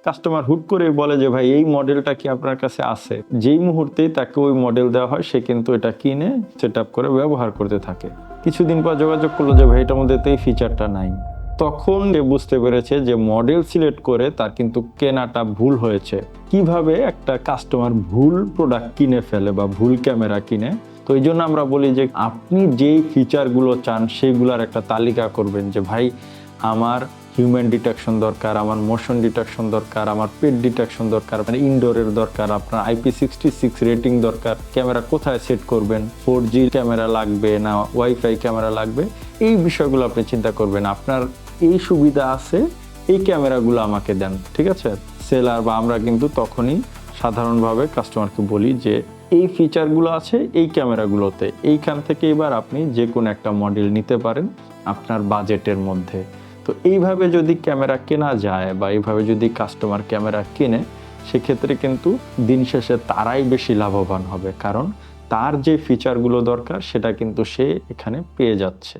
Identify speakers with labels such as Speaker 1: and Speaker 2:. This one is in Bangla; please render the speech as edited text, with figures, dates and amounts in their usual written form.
Speaker 1: কাস্টমার হুট করে বলে যে ভাই এই মডেলটা কি আপনার কাছে আছে, যেই মুহূর্তেই তাকে ওই মডেল দেওয়া হয় সে কিন্তু এটা কিনে সেট আপ করে ব্যবহার করতে থাকে। কিছুদিন পর যোগাযোগ করলো যে ভাই এটার মধ্যে তো এই ফিচারটা নাই। তখন সে বুঝতে পেরেছে যে মডেল সিলেক্ট করে তার কিন্তু কেনাটা ভুল হয়েছে। কিভাবে একটা কাস্টমার ভুল প্রোডাক্ট কিনে ফেলে বা ভুল ক্যামেরা কিনে। তো এই জন্য আমরা বলি যে আপনি যেই ফিচারগুলো চান সেইগুলোর একটা তালিকা করবেন যে ভাই আমার হিউম্যান ডিটেকশন দরকার, আমার মোশন ডিটেকশন দরকার, আমার পেট ডিটেকশন দরকার, মানে ইনডোরের দরকার, আপনার IP66 রেটিং দরকার, ক্যামেরা কোথায় সেট করবেন, 4G ক্যামেরা লাগবে না ওয়াইফাই ক্যামেরা লাগবে, এই বিষয়গুলো আপনি চিন্তা করবেন। আপনার এই সুবিধা আছে, এই ক্যামেরাগুলো আমাকে দেন, ঠিক আছে। সেলার বা আমরা কিন্তু তখনই সাধারণভাবে কাস্টমারকে বলি যে এই ফিচারগুলো আছে এই ক্যামেরাগুলোতে, এইখান থেকে এবার আপনি যে কোনো একটা মডেল নিতে পারেন আপনার বাজেটের মধ্যে। তো এইভাবে যদি ক্যামেরা কেনা যায় বা এইভাবে যদি কাস্টমার ক্যামেরা কেনে, সেক্ষেত্রে কিন্তু দিন শেষে তারাই বেশি লাভবান হবে, কারণ তার যে ফিচারগুলো দরকার সেটা কিন্তু সে এখানে পেয়ে যাচ্ছে।